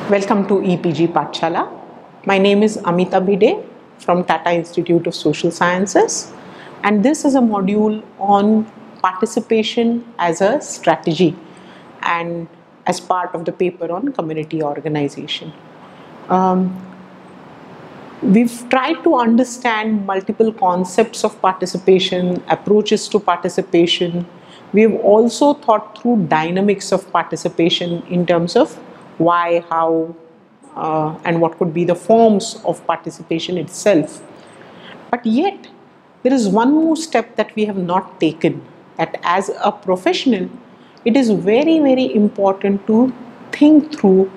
Welcome to EPG Pathshala. My name is Amita Bhide from Tata Institute of Social Sciences, and this is a module on participation as a strategy and as part of the paper on community organization. We've tried to understand multiple concepts of participation, approaches to participation. We've also thought through dynamics of participation in terms of why, how, and what could be the forms of participation itself. But yet, there is one more step that we have not taken, that as a professional, it is very, very important to think through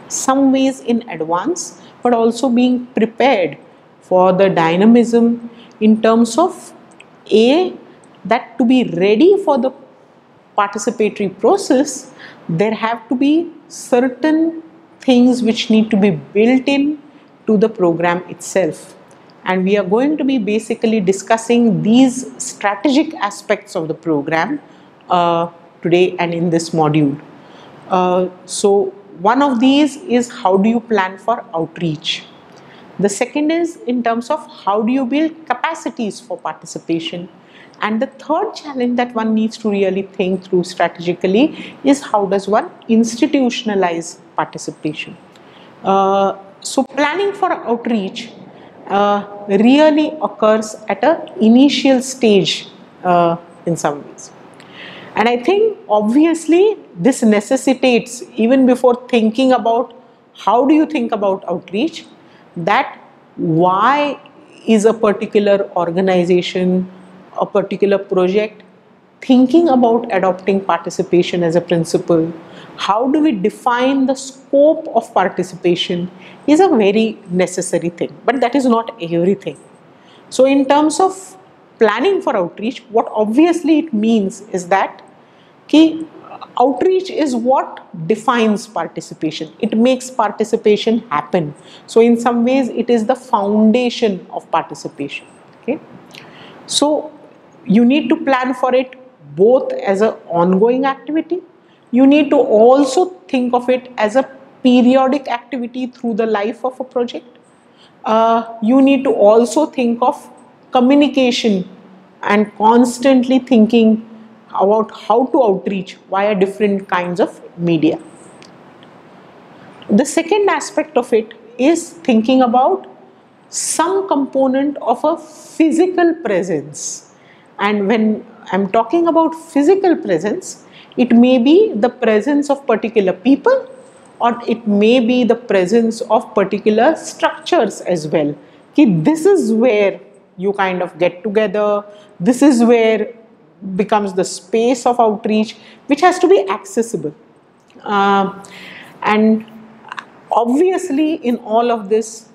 some ways in advance, but also being prepared for the dynamism in terms of that to be ready for the participatory process, there have to be certain things which need to be built in to the program itself. And we are going to be basically discussing these strategic aspects of the program today and in this module. So one of these is how do you plan for outreach. The second is in terms of how do you build capacities for participation. And the third challenge that one needs to really think through strategically is how does one institutionalize participation. So planning for outreach really occurs at an initial stage in some ways. And I think obviously this necessitates, even before thinking about how do you think about outreach, that why is a particular organization, a particular project thinking about adopting participation as a principle, how do we define the scope of participation is a very necessary thing, but that is not everything. So in terms of planning for outreach, what obviously it means is that outreach is what defines participation. It makes participation happen. So in some ways it is the foundation of participation. Okay? So you need to plan for it both as an ongoing activity. You need to also think of it as a periodic activity through the life of a project. You need to also think of communication and constantly thinking about how to outreach via different kinds of media. The second aspect of it is thinking about some component of a physical presence. And when I'm talking about physical presence, it may be the presence of particular people, or it may be the presence of particular structures as well. This is where you kind of get together, this is where becomes the space of outreach, which has to be accessible. And obviously in all of this,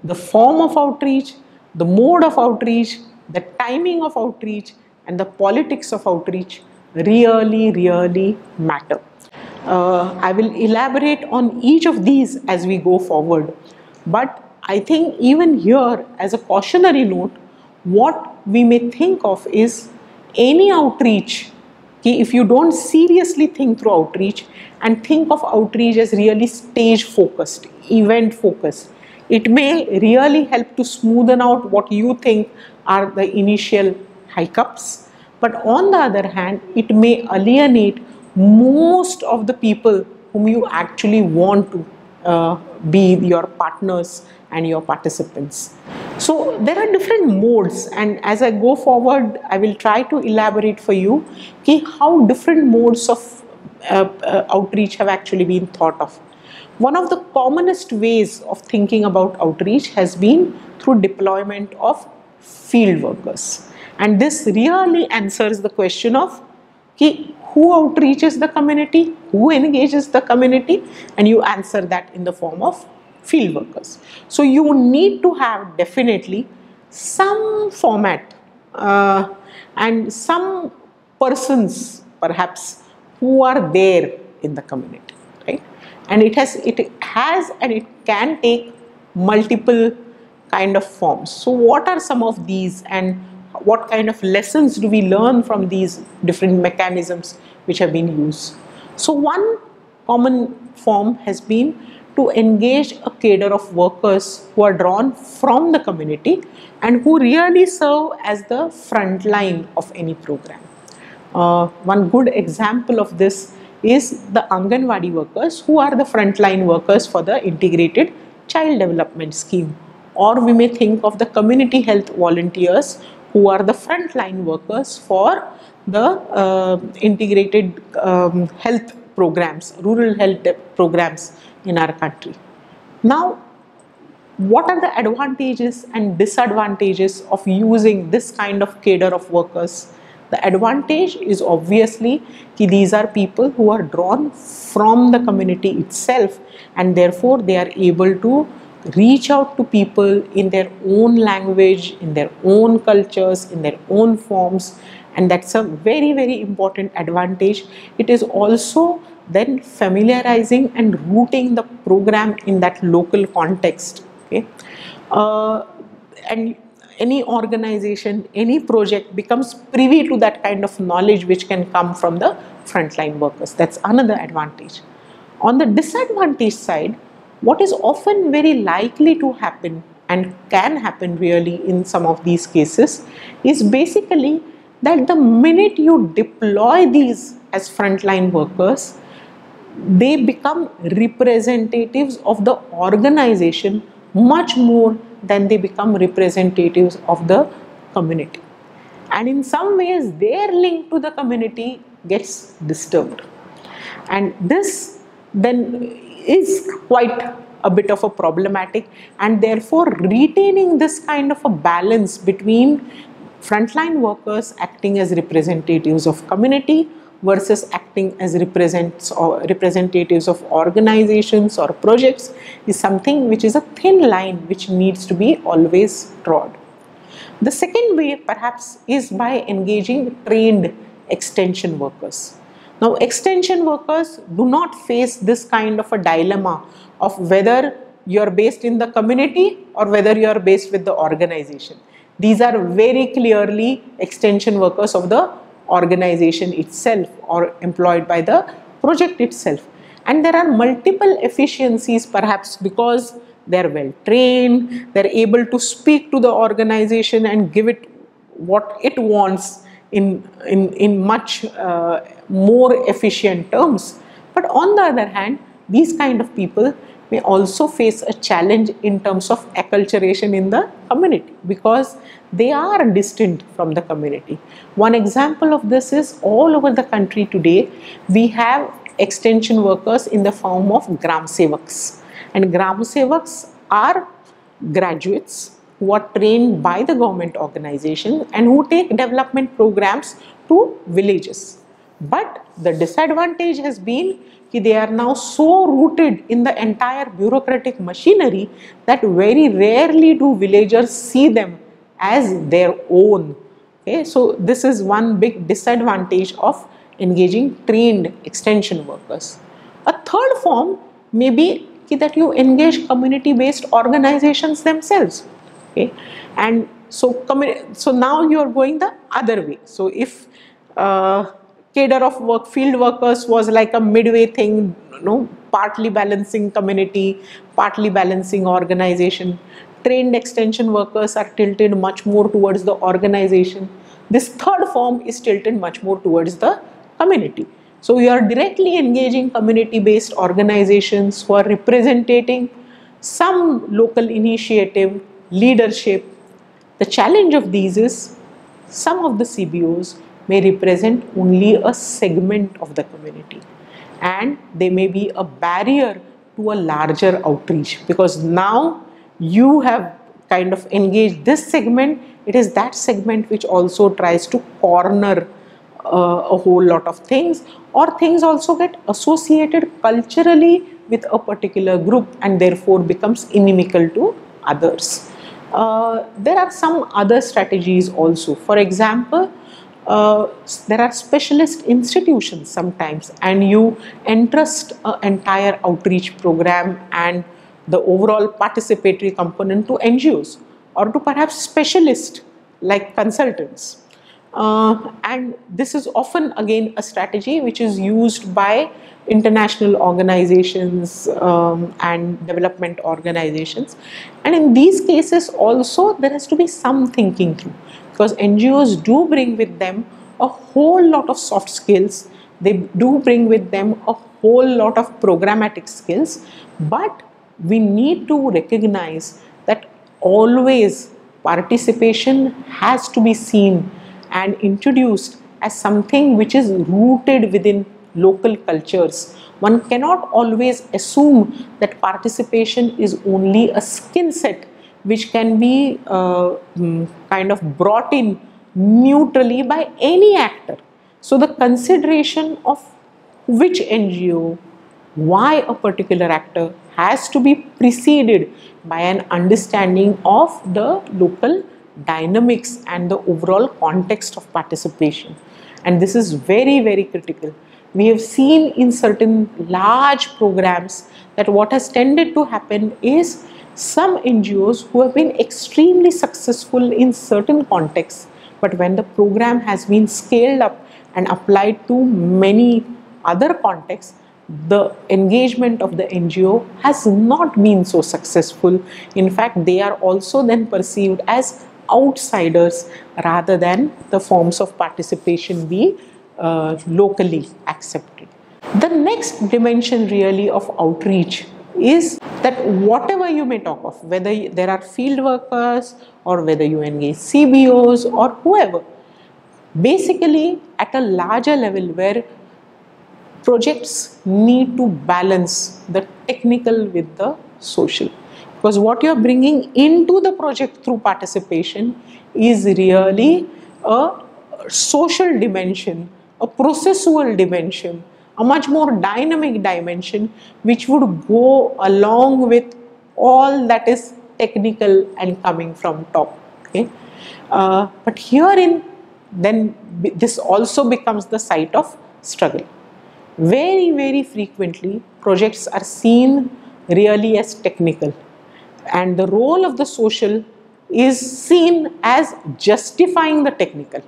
the form of outreach, the mode of outreach, the timing of outreach, and the politics of outreach really matter. I will elaborate on each of these as we go forward, but I think even here as a cautionary note, what we may think of is any outreach, if you don't seriously think through outreach and think of outreach as really stage focused, event focused, it may really help to smoothen out what you think are the initial hiccups. But on the other hand, it may alienate most of the people whom you actually want to be your partners and your participants. So there are different modes, and as I go forward, I will try to elaborate for you how different modes of outreach have actually been thought of. One of the commonest ways of thinking about outreach has been through deployment of field workers. And this really answers the question of who outreaches the community, who engages the community, and you answer that in the form of field workers. So you need to have definitely some format and some persons perhaps who are there in the community, right? And it has and it can take multiple kind of forms. So what are some of these, and what kind of lessons do we learn from these different mechanisms which have been used? So one common form has been to engage a cadre of workers who are drawn from the community and who really serve as the front line of any program. One good example of this is the Anganwadi workers, who are the frontline workers for the integrated child development scheme. Or we may think of the community health volunteers, who are the frontline workers for the integrated health programs, rural health programs in our country. Now, what are the advantages and disadvantages of using this kind of cadre of workers? The advantage is obviously that these are people who are drawn from the community itself, and therefore they are able to reach out to people in their own language, in their own cultures, in their own forms, and that's a very, very important advantage. It is also then familiarizing and rooting the program in that local context. Okay? And any organization, any project becomes privy to that kind of knowledge which can come from the frontline workers. That's another advantage. On the disadvantage side, what is often very likely to happen and can happen really in some of these cases is basically that the minute you deploy these as frontline workers, they become representatives of the organization much more than they become representatives of the community. And in some ways, their link to the community gets disturbed. And this then is quite a bit of a problematic, and therefore retaining this kind of a balance between frontline workers acting as representatives of community versus acting as representatives of organizations or projects is something which is a thin line which needs to be always trod. The second way perhaps is by engaging trained extension workers. Now, extension workers do not face this kind of a dilemma of whether you are based in the community or whether you are based with the organization. These are very clearly extension workers of the organization itself or employed by the project itself. And there are multiple efficiencies perhaps because they are well trained, they are able to speak to the organization and give it what it wants in much more efficient terms. But on the other hand, these kind of people may also face a challenge in terms of acculturation in the community because they are distant from the community. One example of this is all over the country today, we have extension workers in the form of Gram Sevaks. And Gram Sevaks are graduates who are trained by the government organization and who take development programs to villages. But the disadvantage has been that they are now so rooted in the entire bureaucratic machinery that very rarely do villagers see them as their own. Okay? So this is one big disadvantage of engaging trained extension workers. A third form may be that you engage community-based organizations themselves. Okay? And so now you are going the other way. So if cadre of field workers was like a midway thing, partly balancing community, partly balancing organization, trained extension workers are tilted much more towards the organization. This third form is tilted much more towards the community. So we are directly engaging community-based organizations who are representing some local initiative, leadership. The challenge of these is some of the CBOs may represent only a segment of the community and they may be a barrier to a larger outreach because now you have kind of engaged this segment. It is that segment which also tries to corner a whole lot of things, or things also get associated culturally with a particular group and therefore becomes inimical to others. There are some other strategies also. For example, there are specialist institutions sometimes and you entrust an entire outreach program and the overall participatory component to NGOs or to perhaps specialists like consultants. And this is often again a strategy which is used by international organizations and development organizations. And in these cases also there has to be some thinking through, because NGOs do bring with them a whole lot of soft skills, they do bring with them a whole lot of programmatic skills, but we need to recognize that always participation has to be seen and introduced as something which is rooted within local cultures. One cannot always assume that participation is only a skill set which can be kind of brought in neutrally by any actor. So the consideration of which NGO, why a particular actor, has to be preceded by an understanding of the local dynamics and the overall context of participation. And this is very, very critical. We have seen in certain large programs that what has tended to happen is some NGOs who have been extremely successful in certain contexts, but when the program has been scaled up and applied to many other contexts, the engagement of the NGO has not been so successful. In fact, they are also then perceived as outsiders rather than the forms of participation be locally accepted. The next dimension really of outreach is that whatever you may talk of, whether there are field workers or whether you engage CBOs or whoever, basically at a larger level where projects need to balance the technical with the social, because what you are bringing into the project through participation is really a social dimension, a processual dimension, a much more dynamic dimension which would go along with all that is technical and coming from top. Okay? But herein then this also becomes the site of struggle. Very, very frequently projects are seen really as technical, and the role of the social is seen as justifying the technical.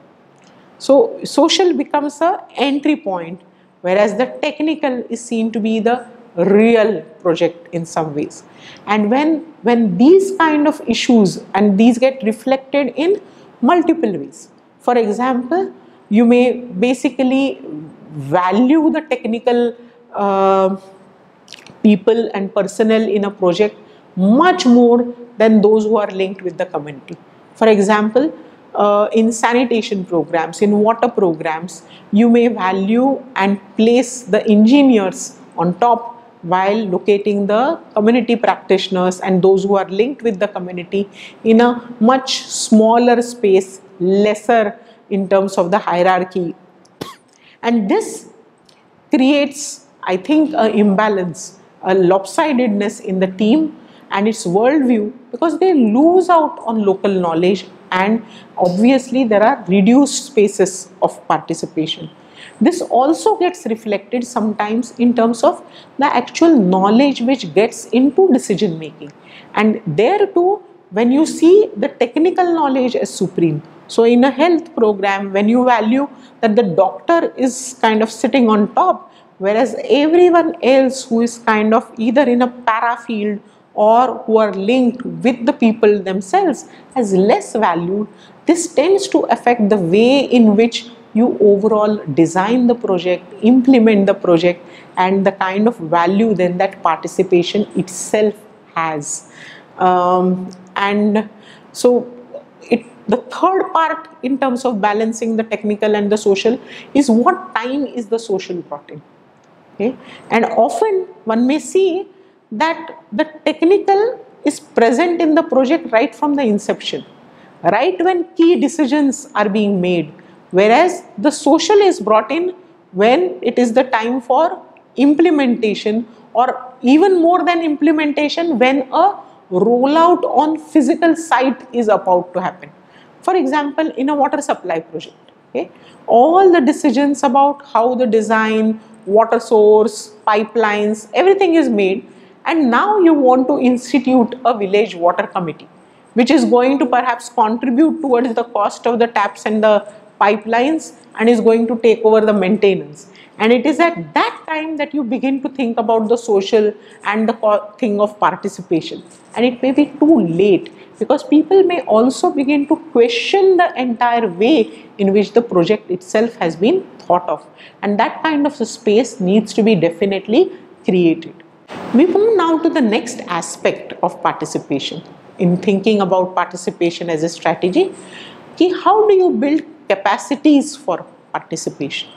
So social becomes an entry point, whereas the technical is seen to be the real project in some ways. And when these kind of issues, and these get reflected in multiple ways. For example, you may basically value the technical people and personnel in a project much more than those who are linked with the community. For example, in sanitation programs, in water programs, you may value and place the engineers on top while locating the community practitioners and those who are linked with the community in a much smaller space, lesser in terms of the hierarchy. And this creates, I think, an imbalance, a lopsidedness in the team and its worldview, because they lose out on local knowledge, and obviously there are reduced spaces of participation. This also gets reflected sometimes in terms of the actual knowledge which gets into decision making. And there too, when you see the technical knowledge as supreme, so in a health program, when you value that the doctor is kind of sitting on top, whereas everyone else who is kind of either in a para field or who are linked with the people themselves as less valued, this tends to affect the way in which you overall design the project, implement the project, and the kind of value then that participation itself has. And so the third part in terms of balancing the technical and the social is what time is the social brought in. Okay? And often one may see that the technical is present in the project right from the inception, right when key decisions are being made, whereas the social is brought in when it is the time for implementation, or even more than implementation, when a rollout on physical site is about to happen. For example, in a water supply project, okay, all the decisions about how the design, water source, pipelines, everything is made, and now you want to institute a village water committee, which is going to perhaps contribute towards the cost of the taps and the pipelines and is going to take over the maintenance. And it is at that time that you begin to think about the social and the thing of participation. And it may be too late, because people may also begin to question the entire way in which the project itself has been thought of. And that kind of a space needs to be definitely created. We move now to the next aspect of participation. In thinking about participation as a strategy, how do you build capacities for participation?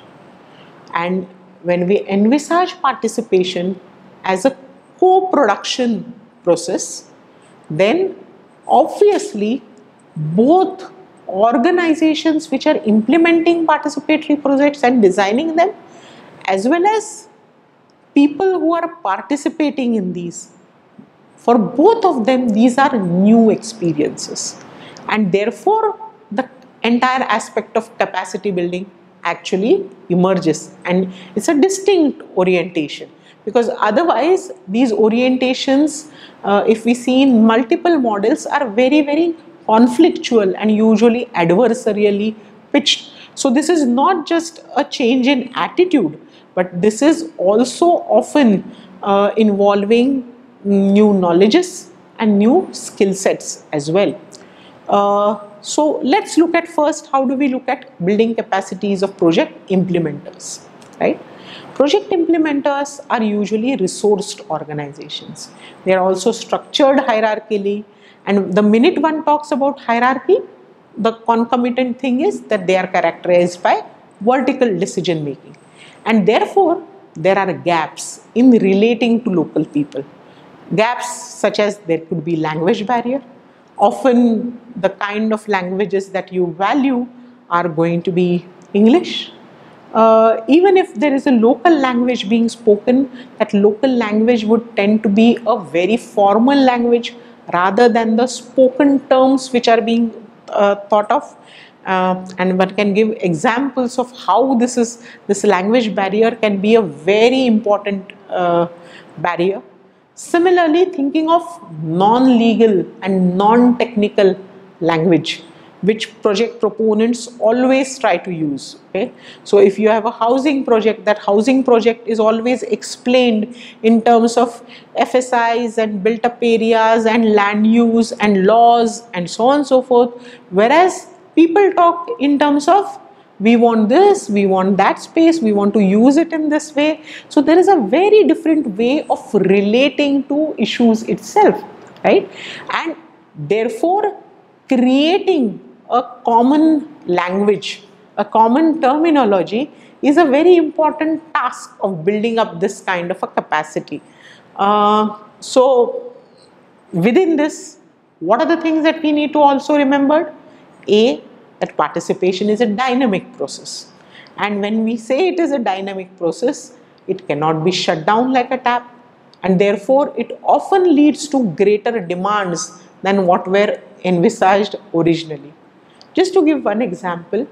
And when we envisage participation as a co-production process, then obviously both organizations which are implementing participatory projects and designing them, as well as people who are participating in these, for both of them these are new experiences, and therefore the entire aspect of capacity building actually emerges, and it's a distinct orientation. Because otherwise these orientations, if we see in multiple models, are very, very conflictual and usually adversarially pitched. So this is not just a change in attitude, but this is also often involving new knowledges and new skill sets as well. So let's look at first, how do we look at building capacities of project implementers, right? Project implementers are usually resourced organizations. They are also structured hierarchically, and the minute one talks about hierarchy, the concomitant thing is that they are characterized by vertical decision making, and therefore there are gaps in relating to local people. Gaps such as there could be language barrier. Often the kind of languages that you value are going to be English. Even if there is a local language being spoken, that local language would tend to be a very formal language rather than the spoken terms which are being thought of. And one can give examples of how this language barrier can be a very important barrier. Similarly, thinking of non-legal and non-technical language, which project proponents always try to use. Okay? So if you have a housing project, that housing project is always explained in terms of FSIs and built up areas and land use and laws and so on and so forth, whereas people talk in terms of we want this, we want that space, we want to use it in this way. So there is a very different way of relating to issues itself, right? And therefore creating a common language, a common terminology is a very important task of building up this kind of a capacity. So within this, what are the things that we need to also remember? That participation is a dynamic process, and when we say it is a dynamic process, it cannot be shut down like a tap, and therefore it often leads to greater demands than what were envisaged originally. Just to give one example,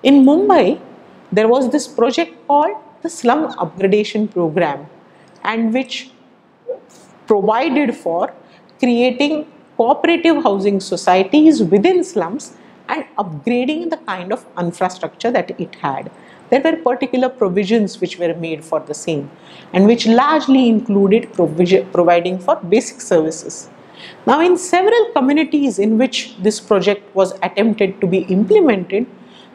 in Mumbai there was this project called the Slum Upgradation Program, and which provided for creating cooperative housing societies within slums and upgrading the kind of infrastructure that it had. There were particular provisions which were made for the same, and which largely included providing for basic services. Now, in several communities in which this project was attempted to be implemented,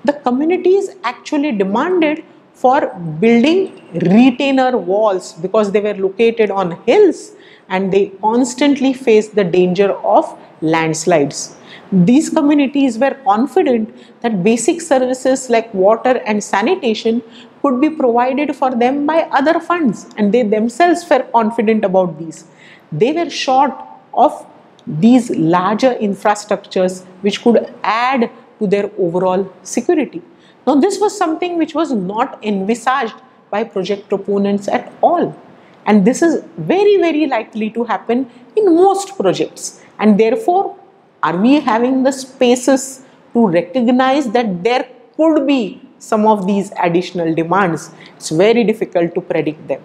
the communities actually demanded for building retainer walls, because they were located on hills and they constantly faced the danger of landslides. These communities were confident that basic services like water and sanitation could be provided for them by other funds, and they themselves were confident about these. They were short of these larger infrastructures which could add to their overall security. Now, this was something which was not envisaged by project proponents at all, and this is very, very likely to happen in most projects, and therefore are we having the spaces to recognize that there could be some of these additional demands? It's very difficult to predict them.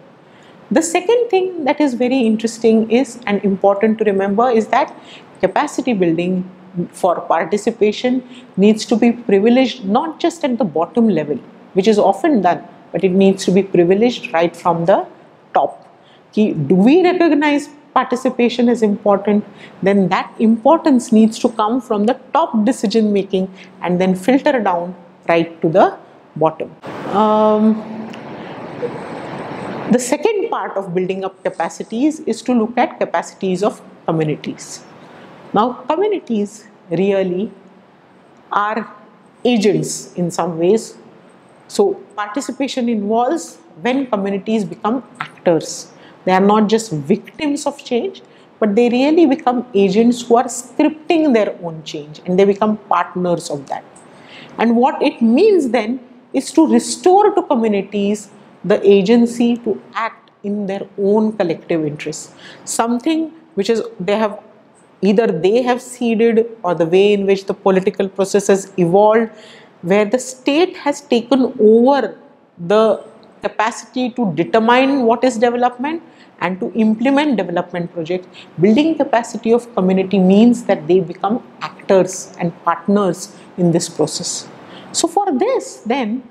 The second thing that is very interesting is, and important to remember, is that capacity building for participation needs to be privileged not just at the bottom level, which is often done, but it needs to be privileged right from the top. Do we recognize participation as important? Then that importance needs to come from the top decision making and then filter down right to the bottom. The second part of building up capacities is to look at capacities of communities. Now, communities really are agents in some ways. So, participation involves when communities become actors. They are not just victims of change, but they really become agents who are scripting their own change, and they become partners of that. And what it means then is to restore to communities the agency to act in their own collective interests. Something which is they have ceded, or the way in which the political process has evolved, where the state has taken over the capacity to determine what is development and to implement development projects. Building capacity of community means that they become actors and partners in this process. So for this then,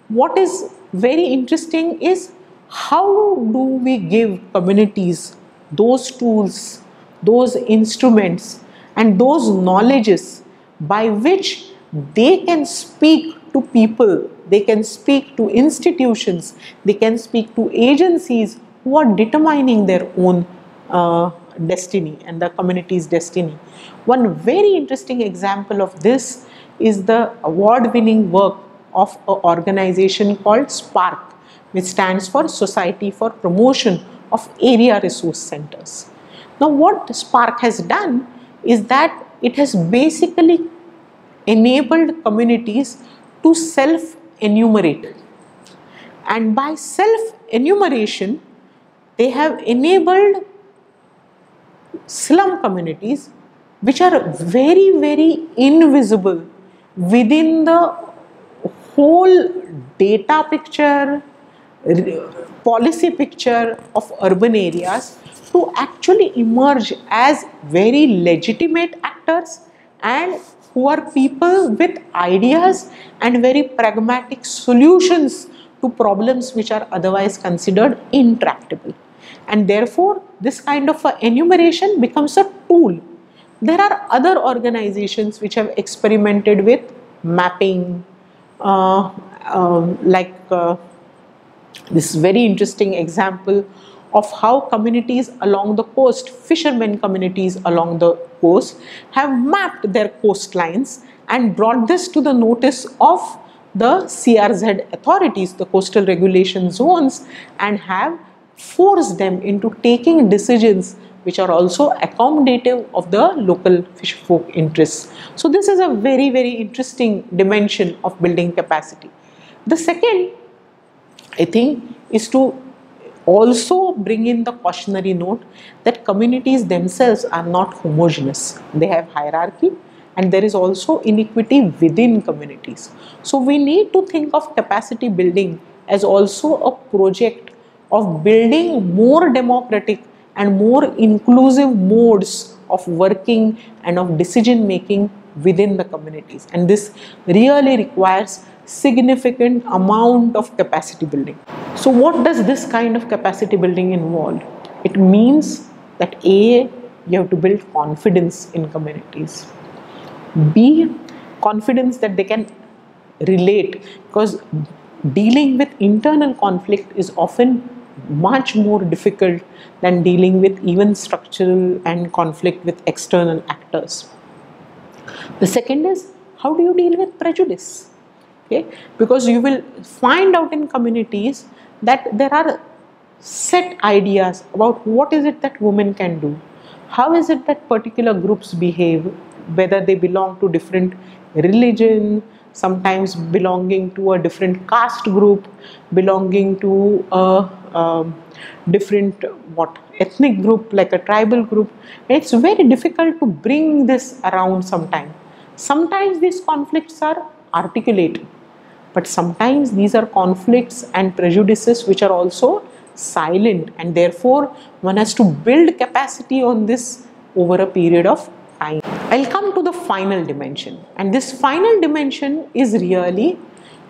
what is very interesting is how do we give communities those tools, those instruments and those knowledges by which they can speak to people, they can speak to institutions, they can speak to agencies who are determining their own destiny and the community's destiny. One very interesting example of this is the award-winning work of an organization called SPARK, which stands for Society for Promotion of Area Resource Centers. Now, what SPARK has done is that it has basically enabled communities to self-enumerate, and by self-enumeration they have enabled slum communities which are very, very invisible within the whole data picture, policy picture of urban areas, to actually emerge as very legitimate actors and who are people with ideas and very pragmatic solutions to problems which are otherwise considered intractable. And therefore, this kind of enumeration becomes a tool. There are other organizations which have experimented with mapping, this very interesting example of how communities along the coast, fishermen communities along the coast, have mapped their coastlines and brought this to the notice of the CRZ authorities, the coastal regulation zones, and have forced them into taking decisions which are also accommodative of the local fisherfolk interests. So this is a very, very interesting dimension of building capacity. The second, I think, is to also bring in the cautionary note that communities themselves are not homogeneous. They have hierarchy and there is also inequity within communities. So we need to think of capacity building as also a project of building more democratic and more inclusive modes of working and of decision making within the communities. And this really requires significant amount of capacity building. So what does this kind of capacity building involve? It means that A, you have to build confidence in communities. B, confidence that they can relate, because dealing with internal conflict is often much more difficult than dealing with even structural and conflict with external actors. The second is, how do you deal with prejudice? Okay? Because you will find out in communities that there are set ideas about what is it that women can do, how is it that particular groups behave, whether they belong to different religion, sometimes belonging to a different caste group, belonging to a different ethnic group like a tribal group. And it's very difficult to bring this around sometimes. Sometimes these conflicts are articulated, but sometimes these are conflicts and prejudices which are also silent, and therefore one has to build capacity on this over a period of time. I'll come to the final dimension, and this final dimension is really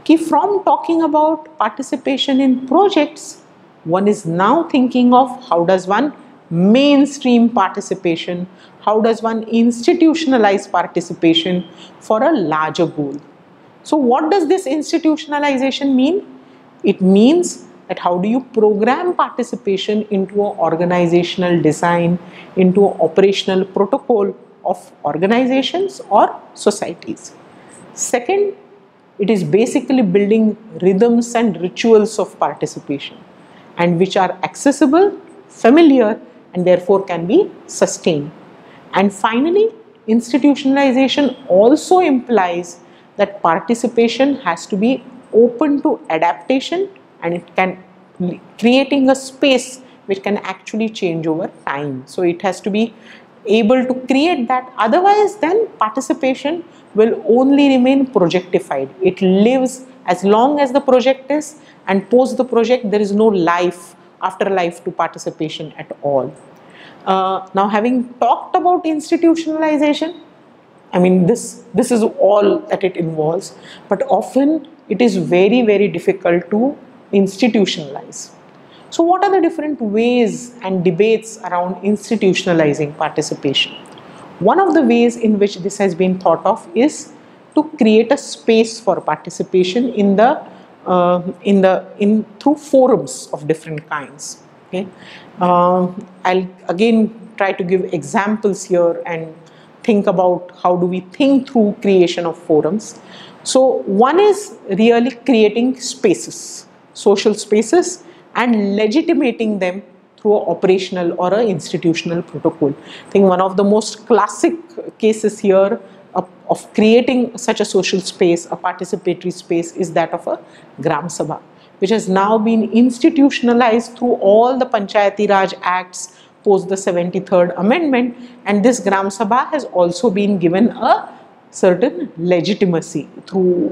key. From talking about participation in projects, one is now thinking of how does one mainstream participation, how does one institutionalize participation for a larger goal. So what does this institutionalization mean? It means that how do you program participation into an organizational design, into an operational protocol of organizations or societies. Second, it is basically building rhythms and rituals of participation, and which are accessible, familiar, and therefore can be sustained. And finally, institutionalization also implies that participation has to be open to adaptation, and it can creating a space which can actually change over time. So it has to be able to create that, otherwise then participation will only remain projectified. It lives as long as the project is, and post the project there is no life, afterlife to participation at all. Now, having talked about institutionalization, I mean this is all that it involves, but often it is very, very difficult to institutionalize. So what are the different ways and debates around institutionalizing participation? One of the ways in which this has been thought of is to create a space for participation through forums of different kinds. Okay, I'll again try to give examples here and think about how do we think through creation of forums. So one is really creating spaces, social spaces, and legitimating them through an operational or an institutional protocol. I think one of the most classic cases here of creating such a social space, a participatory space, is that of a Gram Sabha, which has now been institutionalized through all the Panchayati Raj Acts post the 73rd Amendment, and this Gram Sabha has also been given a certain legitimacy through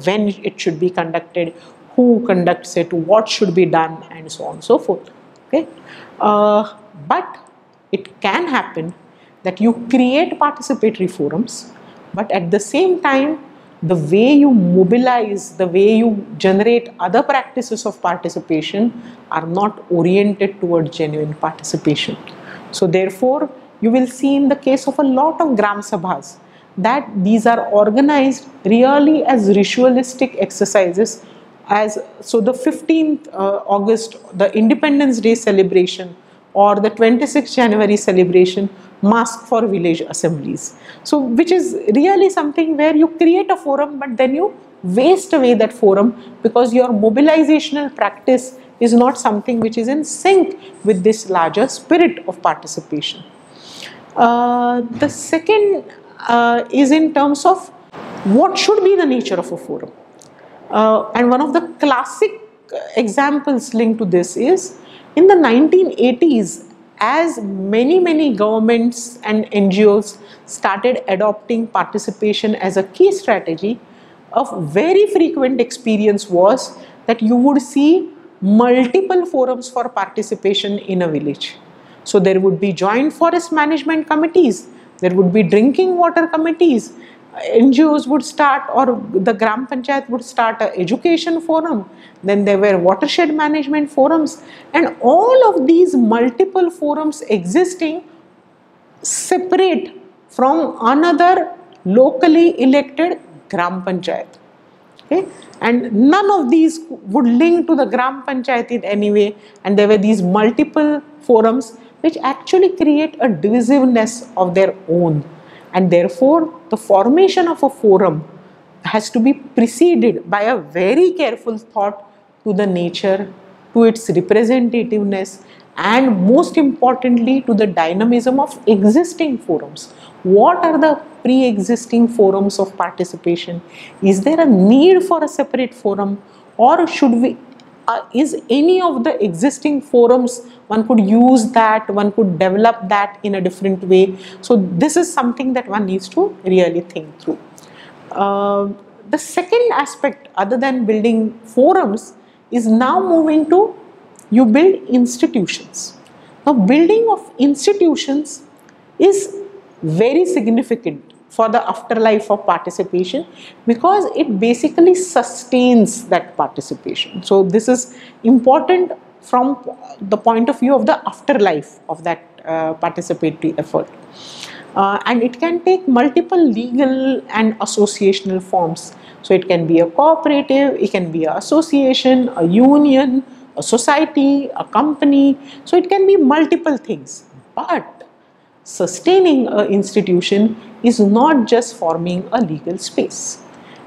when it should be conducted, who conducts it, what should be done, and so on and so forth. Okay, but it can happen that you create participatory forums, but at the same time the way you mobilize, the way you generate other practices of participation are not oriented towards genuine participation. So therefore you will see in the case of a lot of Gram Sabhas that these are organized really as ritualistic exercises. So the 15th August, the Independence Day celebration, or the 26th January celebration, mask for village assemblies. So which is really something where you create a forum, but then you waste away that forum because your mobilizational practice is not something which is in sync with this larger spirit of participation. The second is in terms of what should be the nature of a forum. And one of the classic examples linked to this is in the 1980s, as many governments and NGOs started adopting participation as a key strategy, a very frequent experience was that you would see multiple forums for participation in a village. So there would be joint forest management committees, there would be drinking water committees, NGOs would start, or the Gram Panchayat would start an education forum, then there were watershed management forums, and all of these multiple forums existing separate from another locally elected Gram Panchayat. Okay? And none of these would link to the Gram Panchayat in any way, and there were these multiple forums which actually create a divisiveness of their own. And therefore, the formation of a forum has to be preceded by a very careful thought to the nature, to its representativeness, and most importantly to the dynamism of existing forums. What are the pre-existing forums of participation? Is there a need for a separate forum, or should we is any of the existing forums, one could use that, one could develop that in a different way? So this is something that one needs to really think through. The second aspect, other than building forums, is now moving to you build institutions. Now building of institutions is very significant for the afterlife of participation, because it basically sustains that participation. So this is important from the point of view of the afterlife of that participatory effort. And it can take multiple legal and associational forms. So it can be a cooperative, it can be an association, a union, a society, a company. So it can be multiple things. But sustaining an institution is not just forming a legal space.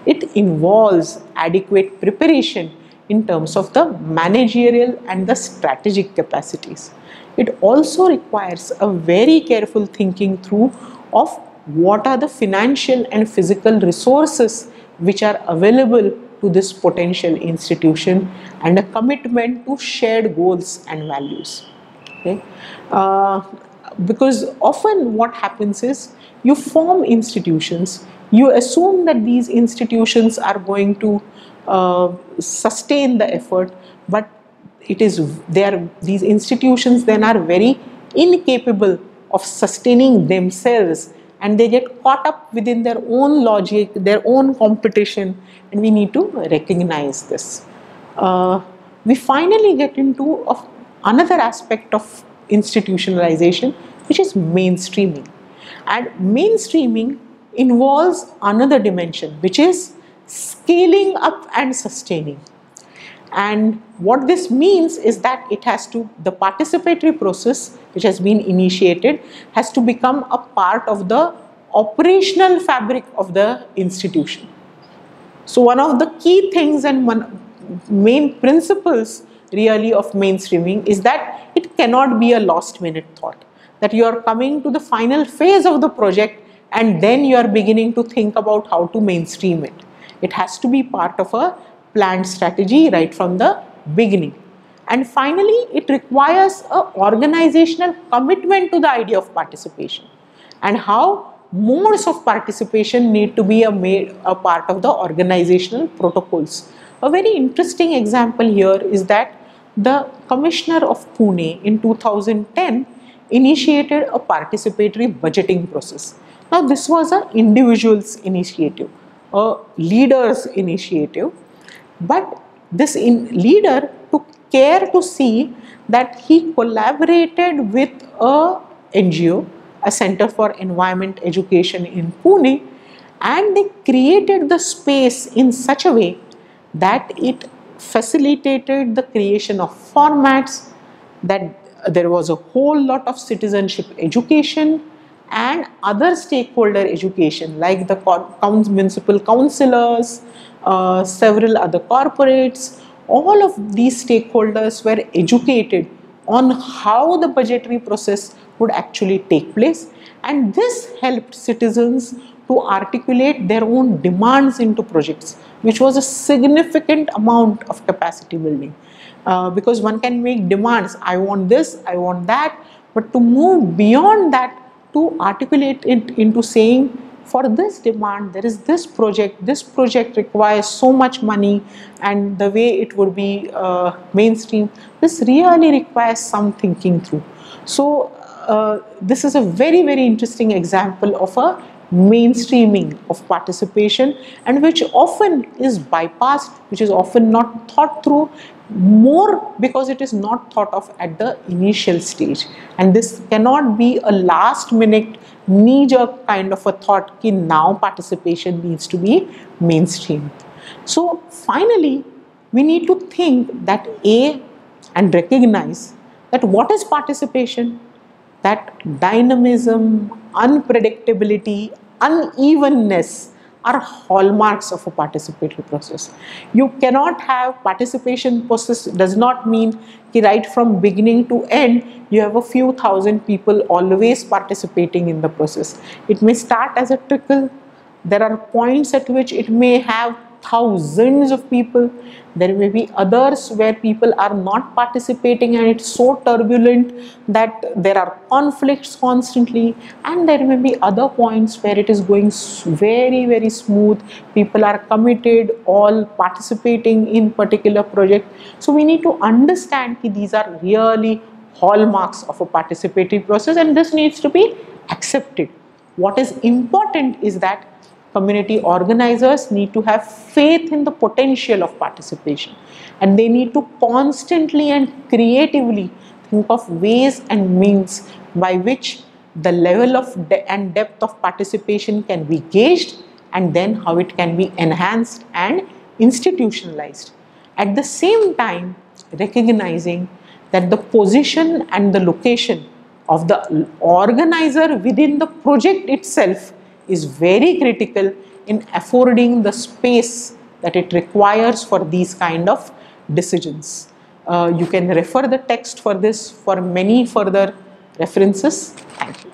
It involves adequate preparation in terms of the managerial and the strategic capacities. It also requires a very careful thinking through of what are the financial and physical resources which are available to this potential institution, and a commitment to shared goals and values. Okay? Because often what happens is, you form institutions, you assume that these institutions are going to sustain the effort, but these institutions then are very incapable of sustaining themselves, and they get caught up within their own logic, their own competition, and we need to recognize this. We finally get into another aspect of institutionalization, which is mainstreaming. And mainstreaming involves another dimension, which is scaling up and sustaining. And what this means is that the participatory process which has been initiated has to become a part of the operational fabric of the institution. So one of the key things and one main principles really of mainstreaming is that it cannot be a last minute thought, that you are coming to the final phase of the project and then you are beginning to think about how to mainstream it. It has to be part of a planned strategy right from the beginning. And finally, it requires an organizational commitment to the idea of participation, and how modes of participation need to be a part of the organizational protocols. A very interesting example here is that the Commissioner of Pune in 2010 initiated a participatory budgeting process. Now this was an individual's initiative, a leader's initiative, but this leader took care to see that he collaborated with a NGO, a Center for Environment Education in Pune, and they created the space in such a way that it facilitated the creation of formats, that there was a whole lot of citizenship education and other stakeholder education, like the municipal councillors, several other corporates. All of these stakeholders were educated on how the budgetary process would actually take place, and this helped citizens to articulate their own demands into projects, which was a significant amount of capacity building. Because one can make demands, I want this, I want that, but to move beyond that, to articulate it into saying, for this demand there is this project requires so much money, and the way it would be mainstream, this really requires some thinking through. So this is a very, very interesting example of a mainstreaming of participation, and which often is bypassed, which is often not thought through, more because it is not thought of at the initial stage. And this cannot be a last minute knee-jerk kind of a thought that now participation needs to be mainstream. So finally, we need to think that and recognize that what is participation? That dynamism, unpredictability, unevenness are hallmarks of a participatory process. You cannot have participation process does not mean that right from beginning to end you have a few thousand people always participating in the process. It may start as a trickle. There are points at which it may have thousands of people. There may be others where people are not participating and it's so turbulent that there are conflicts constantly, and there may be other points where it is going very, very smooth. People are committed, all participating in particular project. So we need to understand that these are really hallmarks of a participatory process, and this needs to be accepted. What is important is that community organizers need to have faith in the potential of participation, and they need to constantly and creatively think of ways and means by which the level of and depth of participation can be gauged, and then how it can be enhanced and institutionalized. At the same time, recognizing that the position and the location of the organizer within the project itself is very critical in affording the space that it requires for these kind of decisions. You can refer the text for this for many further references. Thank you.